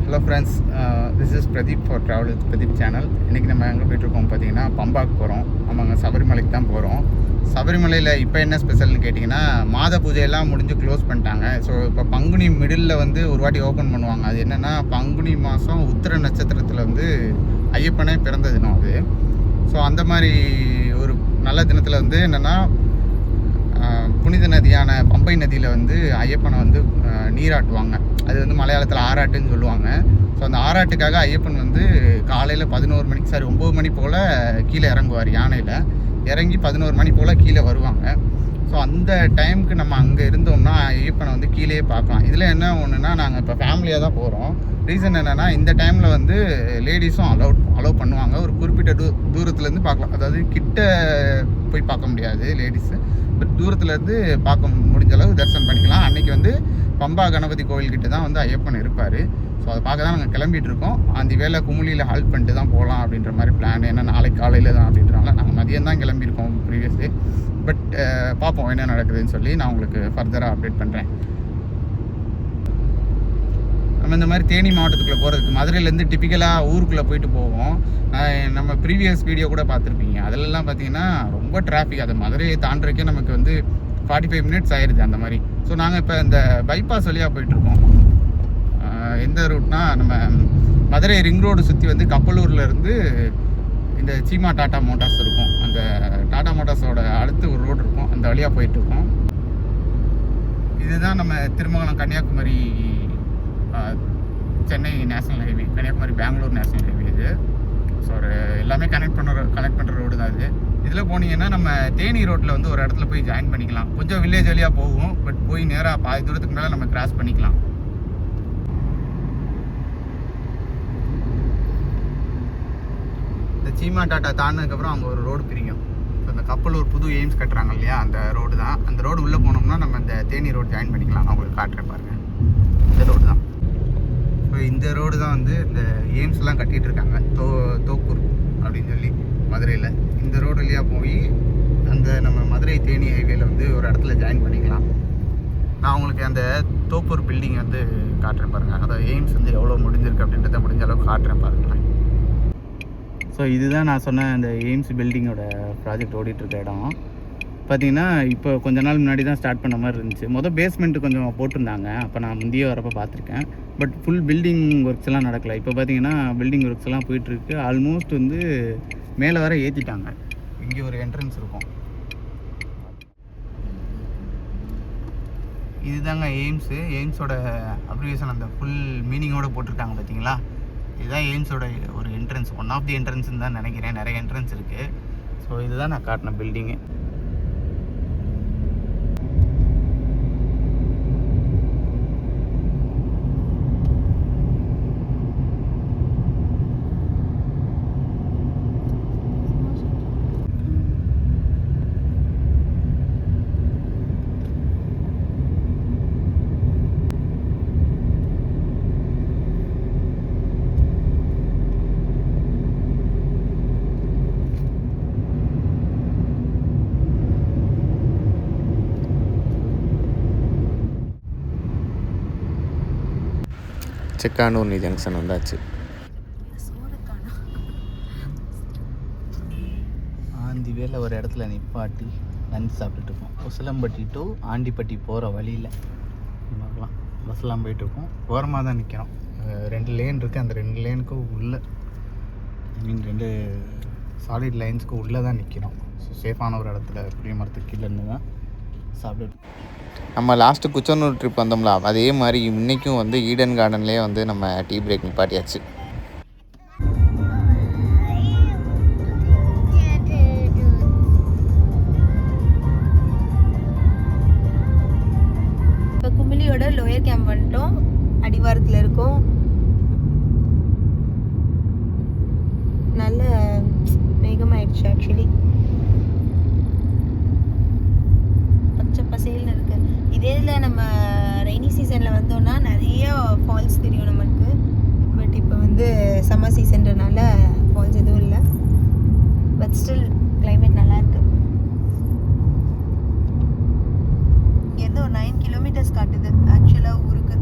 Hello friends, this is Pradeep for travel with Pradeep channel. இன்றைக்கி நம்ம எங்கே போய்ட்டுருக்கோம் பார்த்தீங்கன்னா பம்பாக்கு போகிறோம். ஆமாங்க, சபரிமலைக்கு தான் போகிறோம். சபரிமலையில் இப்போ என்ன ஸ்பெஷல்னு கேட்டிங்கன்னா, மாத பூஜையெல்லாம் முடிஞ்சு க்ளோஸ் பண்ணிட்டாங்க. ஸோ இப்போ பங்குனி மிடில் வந்து ஒரு வாட்டி ஓப்பன் பண்ணுவாங்க. அது என்னென்னா, பங்குனி மாதம் உத்திர நட்சத்திரத்தில் வந்து ஐயப்பனே பிறந்த தினம் அது. ஸோ அந்த மாதிரி ஒரு நல்ல தினத்தில் வந்து என்னென்னா, புனித நதியான பம்பை நதியில் வந்து ஐயப்பனை வந்து நீராட்டுவாங்க. அது வந்து மலையாளத்தில் ஆராட்டுன்னு சொல்லுவாங்க. ஸோ அந்த ஆராட்டுக்காக ஐயப்பன் வந்து காலையில் 9 மணி போல் கீழே இறங்குவார். யானையில் இறங்கி 11 மணி போல் கீழே வருவாங்க. ஸோ அந்த டைமுக்கு நம்ம அங்கே இருந்தோம்னா ஐயப்பனை வந்து கீழே பார்க்கலாம். இதில் என்ன ஒன்றுனா, நாங்கள் இப்போ ஃபேமிலியாக தான் போகிறோம். ரீசன் என்னென்னா, இந்த டைமில் வந்து லேடிஸும் அலோவ் பண்ணுவாங்க. ஒரு குறிப்பிட்ட தூரத்துலேருந்து பார்க்கலாம். அதாவது கிட்ட போய் பார்க்க முடியாது லேடிஸு, பட் தூரத்துலேருந்து பார்க்க முடிஞ்ச அளவு தரிசனம் பண்ணிக்கலாம். அன்றைக்கி வந்து பம்பா கணபதி கோவில்கிட்ட தான் வந்து ஐயப்பன் இருப்பார். ஸோ அதை பார்க்க தான் நாங்கள் கிளம்பிட்டு இருக்கோம். அந்த வேளை குமுளியில் ஹால்ட் பண்ணிட்டு தான் போகலாம் அப்படின்ற மாதிரி பிளான். ஏன்னா நாளைக்கு காலையில் தான் அப்படின்றனால நாங்கள் மதியம் தான் கிளம்பியிருக்கோம் ப்ரீவியஸ் டே. பட் பார்ப்போம் என்ன நடக்குதுன்னு சொல்லி நான் உங்களுக்கு ஃபர்தராக அப்டேட் பண்ணுறேன். நம்ம இந்த மாதிரி தேனி மாவட்டத்துக்குள்ளே போகிறதுக்கு மதுரையிலேருந்து டிப்பிக்கலாக ஊருக்குள்ளே போயிட்டு போவோம். நம்ம ப்ரீவியஸ் வீடியோ கூட பார்த்துருப்பீங்க. அதிலெல்லாம் பார்த்தீங்கன்னா ரொம்ப டிராஃபிக். அது மதுரையை தாண்டுறதுக்கே நமக்கு வந்து 45 மினிட்ஸ் ஆயிடுது அந்த மாதிரி. ஸோ நாங்கள் இப்போ இந்த பைபாஸ் வழியாக போயிட்டுருக்கோம். எந்த ரூட்னா, நம்ம மதுரை ரிங் ரோடு சுற்றி வந்து கப்பலூர்லேருந்து இந்த சீமா டாடா மோட்டார்ஸ் இருக்கும். அந்த டாடா மோட்டார்ஸோட அடுத்து ஒரு ரோடு இருக்கும். அந்த வழியாக போயிட்டுருக்கோம். இதுதான் நம்ம Thirumangalam Kanyakumari Chennai national highway, Kanyakumari Bangalore national highway இது. ஸோ ஒரு எல்லாமே கனெக்ட் பண்ணுற ரோடு தான் இது. இதில் போனீங்கன்னா நம்ம தேனி ரோட்டில் வந்து ஒரு இடத்துல போய் ஜாயின் பண்ணிக்கலாம். கொஞ்சம் வில்லேஜ் வழியாக போகும், பட் போய் நேராக பாதி தூரத்துக்கு மேலே நம்ம கிராஸ் பண்ணிக்கலாம். இந்த சீமா டாட்டா தாண்டினதுக்கப்புறம் அங்கே ஒரு ரோடு பிரியும். ஸோ அந்த கப்பலூர் புது எய்ம்ஸ் கட்டுறாங்க இல்லையா, அந்த ரோடு தான். அந்த ரோடு உள்ளே போனோம்னா நம்ம இந்த தேனி ரோடு ஜாயின் பண்ணிக்கலாம். நான் உங்களுக்கு காட்டுறேன் பாருங்கள். இந்த ரோடு தான். ஸோ இந்த ரோடு தான் வந்து இந்த எய்ம்ஸ்லாம் கட்டிகிட்டு இருக்காங்க. தோப்பூர் அப்படின்னு சொல்லி மதுரையில். இந்த ரோடு வழியாக போய் அந்த நம்ம மதுரை தேனி ஹைவேல வந்து ஒரு இடத்துல ஜாயின் பண்ணிக்கலாம். நான் உங்களுக்கு அந்த தோப்பூர் பில்டிங் வந்து காட்டுறேன் பாருங்கள். அதாவது எய்ம்ஸ் வந்து எவ்வளோ முடிஞ்சிருக்கு அப்படின்றத முடிஞ்ச அளவுக்கு காட்டுறேன் பாருங்களேன். ஸோ இதுதான் நான் சொன்ன அந்த எய்ம்ஸ் பில்டிங்கோட ப்ராஜெக்ட் ஓடிட்டுருக்க இடம். பார்த்திங்கன்னா இப்போ கொஞ்ச நாள் முன்னாடி தான் ஸ்டார்ட் பண்ண மாதிரி இருந்துச்சு. பேஸ்மெண்ட்டு கொஞ்சம் போட்டிருந்தாங்க. அப்போ நான் முந்தைய வரப்போ பார்த்துருக்கேன். பட் ஃபுல் பில்டிங் ஒர்க்ஸ் எல்லாம் நடக்கலை. இப்போ பார்த்திங்கன்னா பில்டிங் ஒர்க்ஸ் எல்லாம் போயிட்டுருக்கு. ஆல்மோஸ்ட் வந்து மேலே வர ஏற்றிட்டாங்க. இங்கே ஒரு என்ட்ரன்ஸ் இருக்கும். இதுதாங்க எய்ம்ஸோட அப்ரிவேஷன். அந்த ஃபுல் மீனிங்கோடு போட்டிருக்காங்க பார்த்தீங்களா. இதுதான் எய்ம்ஸோட ஒரு என்ட்ரன்ஸ். ஒன் ஆஃப் தி என்ட்ரன்ஸ்ன்னு தான் நினைக்கிறேன். நிறைய என்ட்ரன்ஸ் இருக்குது. ஸோ இதுதான் நான் காட்டின பில்டிங்கு. செக்கானூர் ஜங்ஷன் வந்தாச்சு. ஆந்தி வேலை ஒரு இடத்துல நிப்பாட்டி லஞ்ச் சாப்பிட்டுட்டு இருக்கோம். உசிலம்பட்டி டு ஆண்டிப்பட்டி போகிற வழியில் பார்க்கலாம். பஸ்லாம் போயிட்டுருக்கோம். ஓரமாக தான் நிற்கிறோம். 2 லேன் இருக்குது. அந்த 2 லேனுக்கும் உள்ளே, ரெண்டு சாலிட் லைன்ஸ்க்கு உள்ளே தான் நிற்கிறோம். ஸோ சேஃபான ஒரு இடத்துல புளிய மரத்துக்கு கீழேருந்து தான் சாப்பிட்டுட்டு. நம்ம லாஸ்ட்டு குச்சனூர் ட்ரிப் வந்தோம்ல, அதே மாதிரி இன்றைக்கும் வந்து ஈடன் கார்டன்லேயே வந்து நம்ம டீ பிரேக் நிப்பாட்டியாச்சு. இப்போ குமிலியோட லோயர் கேம்ப் வந்துட்டோம். அடிவாரத்தில் இருக்கோம். நல்ல மேகமாயிடுச்சு. ஆக்சுவலி பச்சை பசேல்னு இருக்குது. இதே இதில் நம்ம ரெய்னி சீசனில் வந்தோம்னா நிறைய ஃபால்ஸ் தெரியும் நமக்கு. பட் இப்போ வந்து சம்மர் சீசன்றனால ஃபால்ஸ் எதுவும் இல்லை. பட் ஸ்டில் கிளைமேட் நல்லாயிருக்கு. இங்கேருந்து ஒரு 9 கிலோமீட்டர்ஸ் காட்டுது ஆக்சுவலாக ஊருக்கு.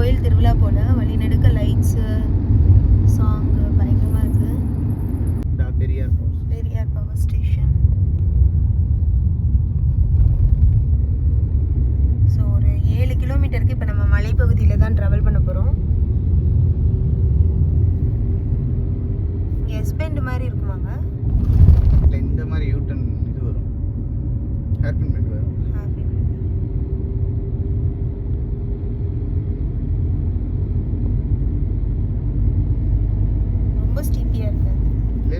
கோயில் திருவிழா போல். வழி நெடுக்க லைட்ஸு, சாங்கு பயங்கரமாக இருக்குது. Periyar power station. ஸோ ஒரு 7 கிலோமீட்டருக்கு இப்போ நம்ம மலைப்பகுதியில் தான் ட்ராவல் பண்ண போகிறோம். இங்கே எஸ்பெண்ட் மாதிரி இருக்குமாங்க? இல்லை, இந்த மாதிரி யூட்டன் இது வரும், ஹேர்பின் பெண்ட் வரும். ரொம்ப ஸ்டீப்பியாக இருக்குது. இல்லை,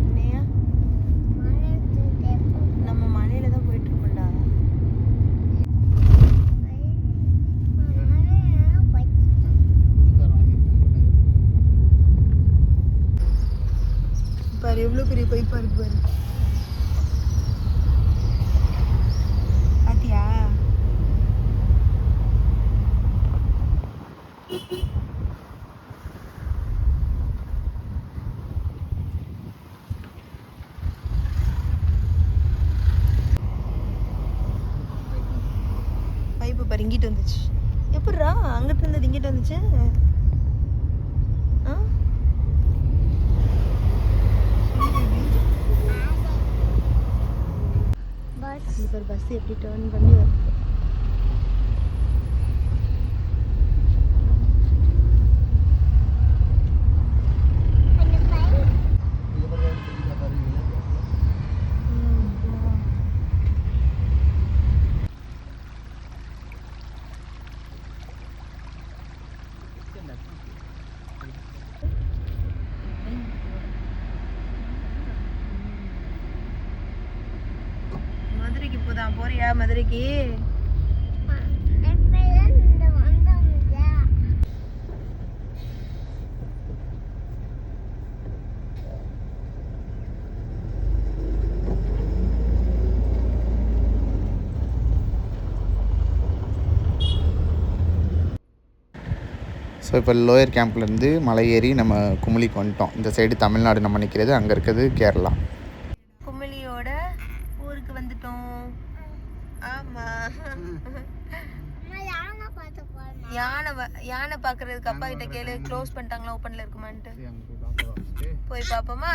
இல்லையா? நம்ம மலையில தான் போயிட்டு இருக்கோம்டா. பாரு எவ்வளோ பெரிய பைப்பாக இருக்கு பாரு. பாத்தியா? பைப்பு பாரு இங்கிட்டு வந்துச்சு. எப்படிரா அங்கிட்டு இருந்தது இங்கிட்டு வந்துச்சு? ஆ இப்போ பஸ் எப்படி டர்ன் பண்ணி வருது. மதுரைக்கு போதான் போறியா? மதுரைக்கு ஸோ இப்போ லோயர் கேம்ப்லேருந்து மலை ஏறி நம்ம குமுளிக்கு வந்துட்டோம். இந்த சைடு தமிழ்நாடு நம்ம நிற்கிறது, அங்கே இருக்கிறது கேரளா. குமிளியோட ஊருக்கு வந்துட்டோம். ஆமாம், யானை பார்க்கறதுக்கு அப்பா கிட்ட கேளு, க்ளோஸ் பண்ணிட்டாங்களா ஓப்பனில் இருக்குமான்ட்டு. போய் பார்ப்போமா?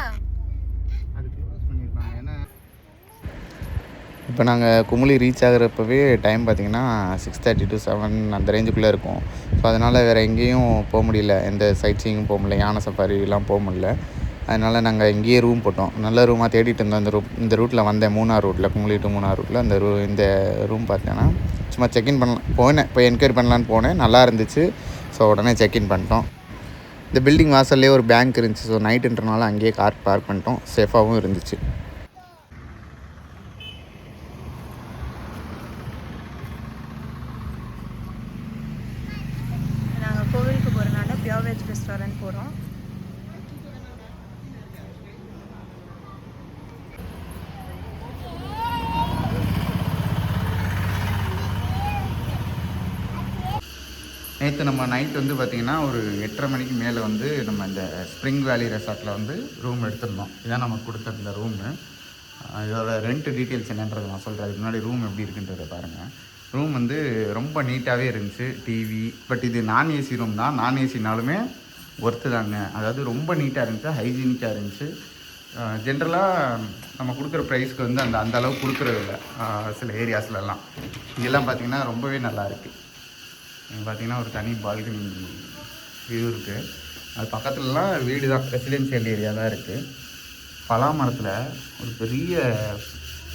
இப்போ நாங்கள் குமுளி ரீச் ஆகிறப்பவே டைம் பார்த்திங்கன்னா 6:30 to 7 அந்த ரேஞ்சுக்குள்ளே இருக்கும். ஸோ அதனால் வேறு எங்கேயும் போக முடியல, எந்த சைட் சீயிங்கும் போக முடியல, யானை சஃபாரிலாம் போக முடியல. அதனால் நாங்கள் இங்கேயே ரூம் போட்டோம். நல்ல ரூமாக தேடிட்டு இருந்தோம். இந்த ரூட்டில் வந்தேன், மூணார் ரூட்டில், குமுளி டு மூணார் ரூட்டில். இந்த ரூம் பார்த்தீங்கன்னா சும்மா செக்இன் பண்ணலாம் இப்போ என்கொயரி பண்ணலான்னு போனேன், நல்லா இருந்துச்சு. ஸோ உடனே செக்இன் பண்ணிட்டோம். இந்த பில்டிங் வாசல்லே ஒரு பேங்க் இருந்துச்சு. ஸோ நைட்டுன்றனால அங்கேயே கார் பார்க் பண்ணிட்டோம், சேஃபாகவும் இருந்துச்சு. நாங்கள் கோவிலுக்கு போகிறனால பியோர் வெஜ் ரெஸ்டாரண்ட் போகிறோம். நேற்று நம்ம நைட் வந்து பார்த்திங்கன்னா ஒரு 8:30 மணிக்கு மேலே வந்து நம்ம இந்த ஸ்ப்ரிங் வேலி ரெசார்ட்டில் வந்து ரூம் எடுத்திருந்தோம். இதான் நமக்கு கொடுத்துருந்த ரூமு. இதோட ரெண்ட் டீட்டெயில்ஸ் என்னன்றது நான் சொல்கிறேன். அதுக்கு முன்னாடி ரூம் எப்படி இருக்குன்றதை பாருங்கள். ரூம் வந்து ரொம்ப நீட்டாகவே இருந்துச்சு, டிவி. பட் இது நான் ஏசி ரூம் தான். நான் ஏசினாலுமே ஒர்த்து தாங்க. அதாவது ரொம்ப நீட்டாக இருந்துச்சு, ஹைஜீனிக்காக இருந்துச்சு. ஜென்ரலாக நம்ம கொடுக்குற ப்ரைஸ்க்கு வந்து அந்த அளவுக்கு கொடுக்குறது இல்லை சில ஏரியாஸ்லலாம். இங்கெல்லாம் பார்த்திங்கன்னா ரொம்பவே நல்லா இருக்குது. பார்த்திங்கன்னா ஒரு தனி பால்கனி வியூ இருக்குது. அது பக்கத்துலலாம் வீடு தான், ரெசிடென்ஷியல் ஏரியா தான் இருக்குது. பலாமரத்தில்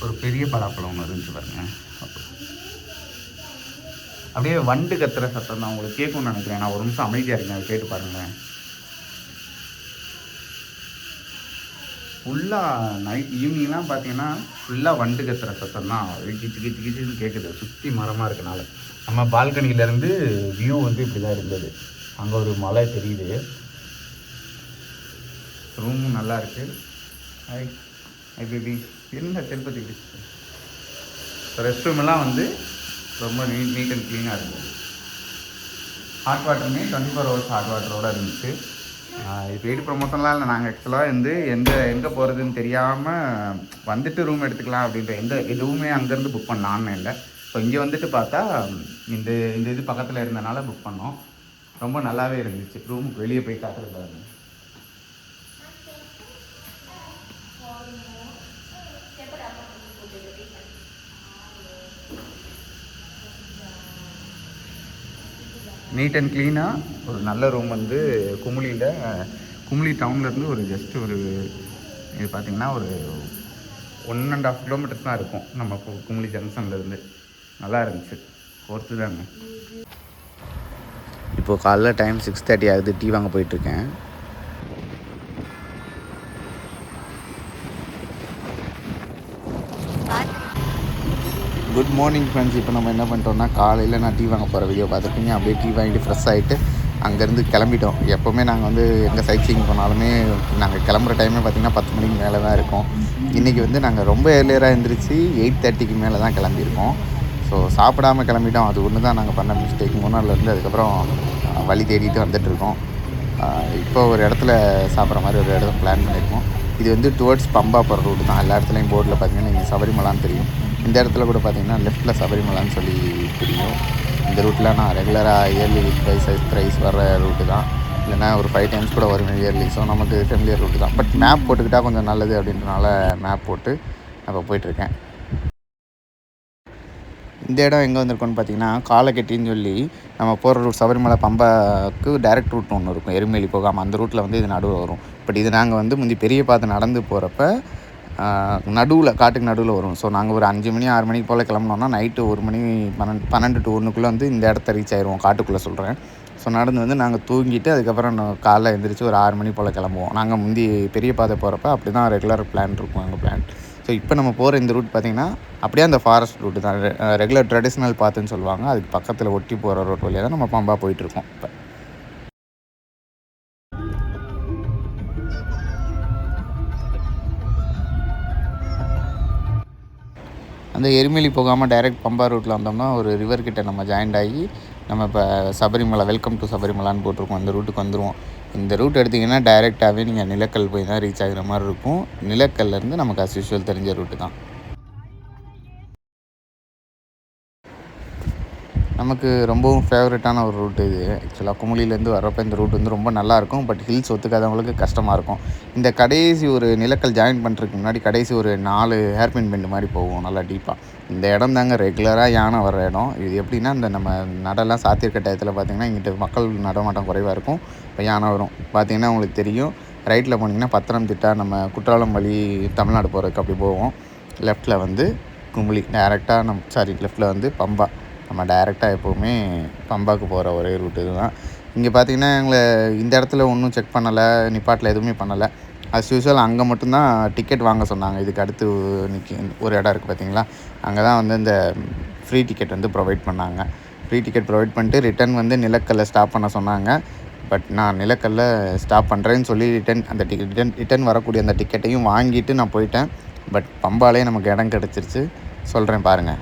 ஒரு பெரிய பலாப்பழம் ஒன்று இருந்துச்சு பாருங்கள். அப்படியே வண்டு கத்துற சத்தம் தான் உங்களுக்கு கேட்கும்னு நினைக்கிறேன். நான் ஒரு நிமிஷம் அமைதியாக இருக்கேன், அதை கேட்டு பாருங்களேன். ஃபுல்லாக நைட் ஈவினிங்லாம் பார்த்தீங்கன்னா ஃபுல்லாக வண்டு கத்துற சத்தம் தான் கிச்சு கிச்சு கிச்சுன்னு கேட்குது. சுற்றி மரமாக இருக்கனால நம்ம பால்கனியிலேருந்து வியூ வந்து இப்படி தான் இருந்தது. அங்கே ஒரு மலை தெரியுது. ரூமும் நல்லா இருக்குது. ஐ பேபி என்ன தென்பத்தி ரெஸ்ட் ரூமெல்லாம் வந்து ரொம்ப நீட் அண்ட் க்ளீனாக இருந்தது. ஹாட் வாட்டருமே 24 hours ஹாட் வாட்டரோடு இருந்துச்சு. பெய்டு ப்ரொமோஷன்லாம் இல்லை. நாங்கள் ஆக்சுவலாக வந்து எங்கே போகிறதுன்னு தெரியாமல் வந்துட்டு ரூம் எடுத்துக்கலாம் அப்படின்ற எதுவுமே அங்கேருந்து புக் பண்ண ஆன்லைனில். ஸோ இங்கே வந்துட்டு பார்த்தா இந்த இது பக்கத்தில் இருந்தனால புக் பண்ணோம். ரொம்ப நல்லாவே இருந்துச்சு. ரூமுக்கு வெளியே போய் காட்டுறது. நீட் அண்ட் க்ளீனாக ஒரு நல்ல ரூம் வந்து குமுளி டவுன்லேருந்து ஒரு ஜஸ்ட் ஒரு இது பார்த்திங்கன்னா ஒரு 1.5 கிலோமீட்டர்ஸ் தான் இருக்கும் நம்ம குமுளி ஜங்ஷன்லேருந்து. நல்லா இருந்துச்சு, பொறுத்து தாங்க. இப்போது காலைல டைம் 6:30 ஆகுது. டீ வாங்க போயிட்டுருக்கேன். Good morning friends. இப்போ நம்ம என்ன பண்ணிட்டோம்னா, காலையில் நான் டீ வாங்க போகிற வீடியோ பார்த்துருப்பீங்க. அப்படியே டீ வாங்கிட்டு ஃப்ரெஷ் ஆகிட்டு அங்கேருந்து கிளம்பிட்டோம். எப்போவுமே நாங்கள் வந்து எங்கே சைட் சீயிங் போனாலுமே நாங்கள் கிளம்புற டைமே பார்த்திங்கன்னா 10 மணிக்கு மேலே தான் இருக்கும். இன்றைக்கி வந்து நாங்கள் ரொம்ப ஏர்லியராக எழுந்திரிச்சு 8:30க்கு மேலே தான் கிளம்பியிருக்கோம். ஸோ சாப்பிடாமல் கிளம்பிட்டோம். அது ஒன்று தான் நாங்கள் பண்ண மிஸ்டேக். முன்னாடிலேருந்து அதுக்கப்புறம் வழி தேடிட்டு வந்துட்டுருக்கோம். இப்போ ஒரு இடத்துல சாப்பிட்ற மாதிரி ஒரு இடத்துல பிளான் பண்ணியிருக்கோம். இது வந்து டுவர்ட்ஸ் பம்பா போகிற ரூட்டு தான். எல்லா இடத்துலையும் போர்டில் பார்த்திங்கன்னா நீங்கள் சபரிமலான்னு தெரியும். இந்த இடத்துல கூட பார்த்திங்கன்னா லெஃப்ட்டில் சபரிமலான்னு சொல்லி தெரியும். இந்த ரூட்டில் நான் ரெகுலராக இயர்லி ப்ரைஸ் வர்ற ரூட்டு தான். இல்லைனா ஒரு 5 டைம்ஸ் கூட வரும் இயர்லி. ஸோ நமக்கு ஃபெமிலியர் ரூட்டு தான். பட் மேப் போட்டுக்கிட்டால் கொஞ்சம் நல்லது அப்படின்றனால மேப் போட்டு இப்போ போயிட்டுருக்கேன். இந்த இடம் எங்கே வந்திருக்கோன்னு பார்த்தீங்கன்னா, காலக்கெட்டின்னு சொல்லி நம்ம போகிற ரூட் சபரிமலை பம்பாவுக்கு டைரக்ட் ரூட் ஒன்று இருக்கும், எருமேலி போகாமல். அந்த ரூட்டில் வந்து இது நடுவில் வரும். பட் இது நாங்கள் வந்து முந்தி பெரிய பாதை நடந்து போகிறப்ப நடுவில் காட்டுக்கு நடுவில் வரும். ஸோ நாங்கள் ஒரு 5 மணி 6 மணிக்கு போல் கிளம்புனோன்னா நைட்டு 1 மணி 12 to 1க்குள்ளே வந்து இந்த இடத்த ரீச் ஆயிடுவோம், காட்டுக்குள்ளே சொல்கிறேன். ஸோ நடந்து வந்து நாங்கள் தூங்கிட்டு அதுக்கப்புறம் காலைல எழுந்திரிச்சு ஒரு 6 மணி போல் கிளம்புவோம். நாங்கள் முந்தி பெரிய பாதை போகிறப்ப அப்படி தான் ரெகுலர் பிளான் இருக்கும் எங்கள் பிளான். ஸோ இப்போ நம்ம போகிற இந்த ரூட் பார்த்திங்கன்னா அப்படியே அந்த ஃபாரஸ்ட் ரூட்டு தான். ரெகுலர் ட்ரெடிஷ்னல் பாத்துன்னு சொல்லுவாங்க. அதுக்கு பக்கத்தில் ஒட்டி போகிற ரோட் வழியாக தான் நம்ம பம்பா போயிட்டுருக்கோம். இப்போ அந்த எருமேலி போகாமல் டைரெக்ட் பம்பா ரூட்டில் வந்தோம்னா ஒரு ரிவர் கிட்ட நம்ம ஜாயிண்ட் ஆகி நம்ம இப்போ சபரிமலை வெல்கம் டு சபரிமலான்னு போட்டிருக்கோம். அந்த ரூட்டுக்கு வந்துடுவோம். இந்த ரூட் எடுத்திங்கன்னா டைரெக்டாகவே நீங்கள் நிலக்கல் போய் தான் ரீச் ஆகிற மாதிரி இருக்கும். நிலக்கல்லேருந்து நமக்கு அஸ் யூஷுவல் தெரிஞ்ச ரூட்டு தான். நமக்கு ரொம்பவும் ஃபேவரட்டான ஒரு ரூட்டு இது. ஆக்சுவலாக குமுளிலேருந்து வர்றப்போ இந்த ரூட் வந்து ரொம்ப நல்லாயிருக்கும். பட் ஹில்ஸ் ஒத்துக்காதவங்களுக்கு கஷ்டமாக இருக்கும். இந்த கடைசி ஒரு நிலக்கல் ஜாயின் பண்ணுறதுக்கு முன்னாடி கடைசி ஒரு 4 ஹேர்பின் பெண்டு மாதிரி போகும் நல்லா டீப்பாக. இந்த இடம் தாங்க ரெகுலராக யானை வர்ற இடம். இது எப்படின்னா இந்த நம்ம நடெல்லாம் சாத்தியிருக்க டயத்தில் பார்த்திங்கன்னா இங்கிட்ட மக்கள் நடமாட்டம் குறைவாக இருக்கும். இப்போ யானை வரும் பார்த்திங்கன்னா உங்களுக்கு தெரியும். ரைட்டில் போனீங்கன்னா பத்தனம்திட்டா நம்ம குற்றாலம் வழி தமிழ்நாடு போகிறதுக்கு அப்படி போவோம். லெஃப்ட்டில் வந்து குமுளி டேரெக்டாக லெஃப்ட்டில் வந்து பம்பா. நம்ம டைரெக்டாக எப்போவுமே பம்பாவுக்கு போகிற ஒரே ரூட்டு இதுதான். இங்கே பார்த்திங்கன்னா எங்களை இந்த இடத்துல ஒன்றும் செக் பண்ணலை, நிப்பாட்டில் எதுவுமே பண்ணலை. அஸ் யூஸ்வல் அங்கே மட்டும்தான் டிக்கெட் வாங்க சொன்னாங்க. இதுக்கு அடுத்து ஒரு இடம் இருக்குது பார்த்திங்களா, அங்கே தான் வந்து இந்த ஃப்ரீ டிக்கெட் வந்து ப்ரொவைட் பண்ணாங்க. ஃப்ரீ டிக்கெட் ப்ரொவைட் பண்ணிட்டு ரிட்டன் வந்து நிலக்கல்ல ஸ்டாப் பண்ண சொன்னாங்க. பட் நான் நிலக்கல்ல ஸ்டாப் பண்ணுறேன்னு சொல்லி ரிட்டன் வரக்கூடிய அந்த டிக்கெட்டையும் வாங்கிட்டு நான் போயிட்டேன். பட் பம்பாலே நமக்கு இடம் கிடச்சிருச்சு. சொல்கிறேன் பாருங்கள்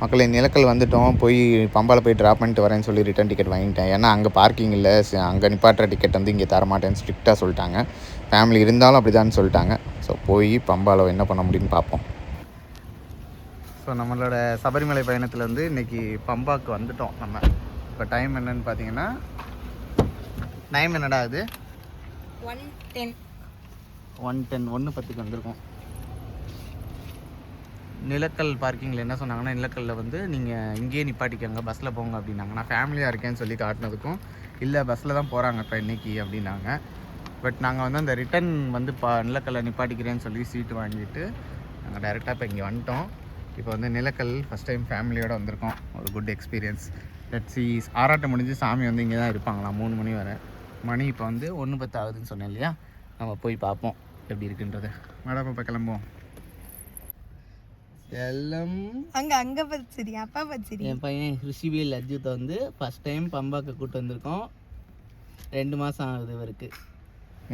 மக்களை. நிலக்கல் வந்துவிட்டோம். போய் பம்பாவில் போய் ட்ராப் பண்ணிட்டு வரேன்னு சொல்லி ரிட்டன் டிக்கெட் வாங்கிட்டேன். ஏன்னா அங்கே பார்க்கிங் இல்லை, அங்கே நிப்பாட்டுற டிக்கெட் வந்து இங்கே தரமாட்டேன்னு ஸ்ட்ரிக்டாக சொல்லிட்டாங்க. ஃபேமிலி இருந்தாலும் அப்படி தான் சொல்லிட்டாங்க. ஸோ போய் பம்பாவில் என்ன பண்ண முடியும்னு பார்ப்போம். ஸோ நம்மளோட சபரிமலை பயணத்தில் வந்து இன்றைக்கி பம்பாவுக்கு வந்துவிட்டோம் நம்ம. இப்போ டைம் என்னன்னு பார்த்தீங்கன்னா, டைம் என்னடா அது 1:10 1:10க்கு வந்திருக்கோம். நிலக்கல் பார்க்கிங்கில் என்ன சொன்னாங்கன்னா, நிலக்கல்லில் வந்து நீங்கள் இங்கேயே நிப்பாட்டிக்கோங்க, பஸ்ஸில் போங்க அப்படின்னாங்க. நான் ஃபேமிலியாக இருக்கேன்னு சொல்லி காட்டினதுக்கும் இல்லை பஸ்ஸில் தான் போகிறாங்க இப்போ இன்றைக்கி அப்படின்னாங்க. பட் நாங்கள் வந்து அந்த ரிட்டன் வந்து நிலக்கல்லை நிப்பாட்டிக்கிறேன்னு சொல்லி சீட்டு வாங்கிட்டு நாங்கள் டைரெக்டாக இப்போ இங்கே வந்துட்டோம். இப்போ வந்து நிலக்கல் ஃபஸ்ட் டைம் ஃபேமிலியோடு வந்திருக்கோம். ஒரு குட் எக்ஸ்பீரியன்ஸ். லெட்ஸ் ஆராட்டம் முடிஞ்சு சாமி வந்து இங்கே தான் இருப்பாங்களாம் 3 மணி வரை. மணி இப்போ வந்து 1:10 ஆகுதுன்னு சொன்னேன் இல்லையா, நம்ம போய் பார்ப்போம் எப்படி இருக்குன்றது. மேடம் இப்போ கிளம்புவோம். எல்லாம் அங்கே பச்சரி அப்பா பச்சரி. என் பையன் ரிஷிவேல் அஜித்தை வந்து ஃபஸ்ட் டைம் பம்பாக்கு கூப்பிட்டு வந்திருக்கோம். 2 மாதம் ஆகுது இவருக்கு.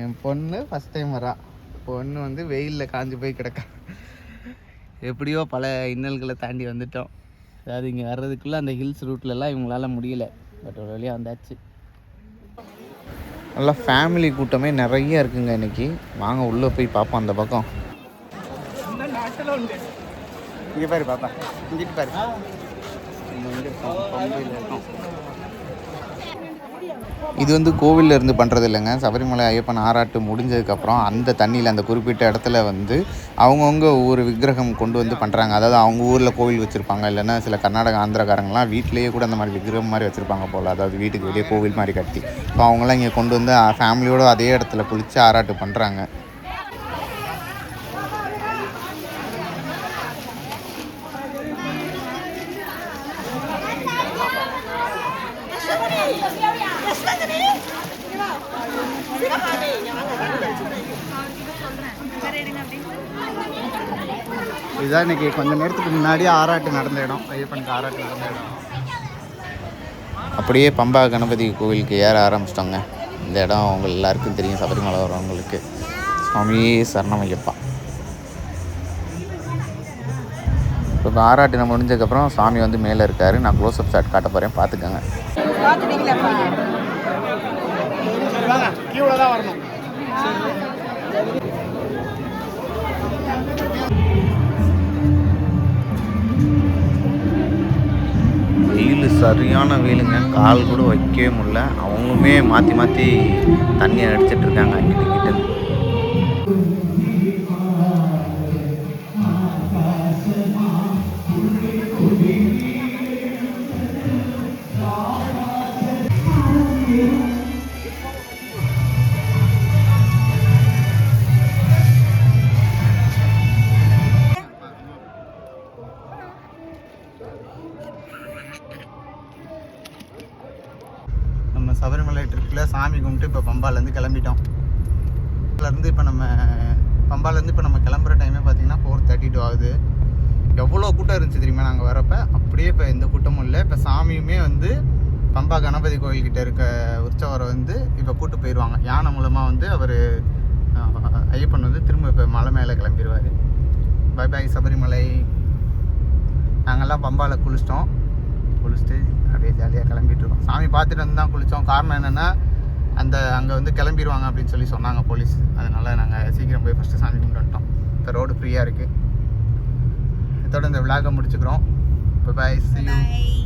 என் பொண்ணு ஃபஸ்ட் டைம் வரா. பொண்ணு வந்து வெயிலில் காஞ்சி போய் கிடக்கா. எப்படியோ பல இன்னல்களை தாண்டி வந்துட்டோம். அதாவது இங்கே வர்றதுக்குள்ளே அந்த ஹில்ஸ் ரூட்லலாம் இவங்களால முடியல. பட் ஒரு வழியாக வந்தாச்சு. நல்லா ஃபேமிலி கூட்டமே நிறைய இருக்குங்க இன்னைக்கு. வாங்க உள்ளே போய் பார்ப்போம் அந்த பக்கம். இங்கே பாரு பாப்பா, இங்கிட்டு பாரு. இது வந்து கோவிலில் இருந்து பண்ணுறது இல்லைங்க. சபரிமலை ஐயப்பன் ஆராட்டு முடிஞ்சதுக்கப்புறம் அந்த தண்ணியில் அந்த குறிப்பிட்ட இடத்துல வந்து அவங்கவுங்க ஒவ்வொரு விக்கிரகம் கொண்டு வந்து பண்ணுறாங்க. அதாவது அவங்க ஊரில் கோவில் வச்சுருப்பாங்க, இல்லைன்னா சில கர்நாடக ஆந்திரக்காரங்களாம் வீட்டிலேயே கூட அந்த மாதிரி விக்கிரகம் மாதிரி வச்சுருப்பாங்க போல். அதாவது வீட்டுக்கு வெளியே கோவில் மாதிரி கட்டி இப்போ அவங்களாம் இங்கே கொண்டு வந்து ஃபேமிலியோடு அதே இடத்துல குளித்து ஆராட்டு பண்ணுறாங்க. இதுதான் இன்னைக்கு கொஞ்சம் நேரத்துக்கு முன்னாடி ஆராட்டு நடந்த இடம், ஐயப்பனுக்கு ஆராட்டு நடந்த இடம். அப்படியே பம்பா கணபதி கோவிலுக்கு ஏற ஆரம்பிச்சிட்டோங்க. இந்த இடம் அவங்க எல்லாருக்கும் தெரியும், சபரிமலை வரவங்களுக்கு. சுவாமியே சரணமையப்பா. இப்போ ஆராட்டு நம்ம முடிஞ்சதுக்கப்புறம் சாமி வந்து மேலே இருக்கார். நான் க்ளோஸ்அப் ஷாட் காட்ட போகிறேன், பார்த்துக்கோங்க. வெயில் சரியான வெயிலுங்க, கால் கூட வைக்கவே முடியல. அவங்களுமே மாற்றி மாற்றி தண்ணியை அடிச்சிட்டு இருக்காங்க அங்கிட்டு கிட்ட. நம்ம சபரிமலை ட்ரிப்பில் சாமி கும்பிட்டு இப்போ பம்பாலேருந்து கிளம்பிட்டோம். இப்போ நம்ம கிளம்புற டைமே பார்த்தீங்கன்னா 4:32 ஆகுது. எவ்வளோ கூட்டம் இருந்துச்சு தெரியுமா நாங்கள் வரப்போ? அப்படியே இப்போ எந்த கூட்டமும் இல்லை. இப்போ சாமியுமே வந்து பம்பா கணபதி கோயில்கிட்ட இருக்க உற்சவரை வந்து இப்போ கூட்டு போயிடுவாங்க. யானை மூலமாக வந்து அவர் ஐயப்பன் வந்து திரும்ப இப்போ மலை மேலே கிளம்பிடுவார். Bye bye Sabarimala. நாங்கள்லாம் பம்பாவில் குளிச்சுட்டு அப்படியே ஜாலியாக கிளம்பிட்டுருக்கோம். சாமி பார்த்துட்டு வந்து தான் குளித்தோம். காரணம் என்னென்னா அங்கே வந்து கிளம்பிடுவாங்க அப்படின்னு சொல்லி சொன்னாங்க போலீஸ். அதனால் நாங்கள் சீக்கிரம் போய் ஃபஸ்ட்டு சாமி கும்பிட்டு வந்துட்டோம். இப்போ ரோடு ஃப்ரீயாக இருக்குது. இதோட இந்த விளாகை முடிச்சுக்கிறோம். Bye bye, see you.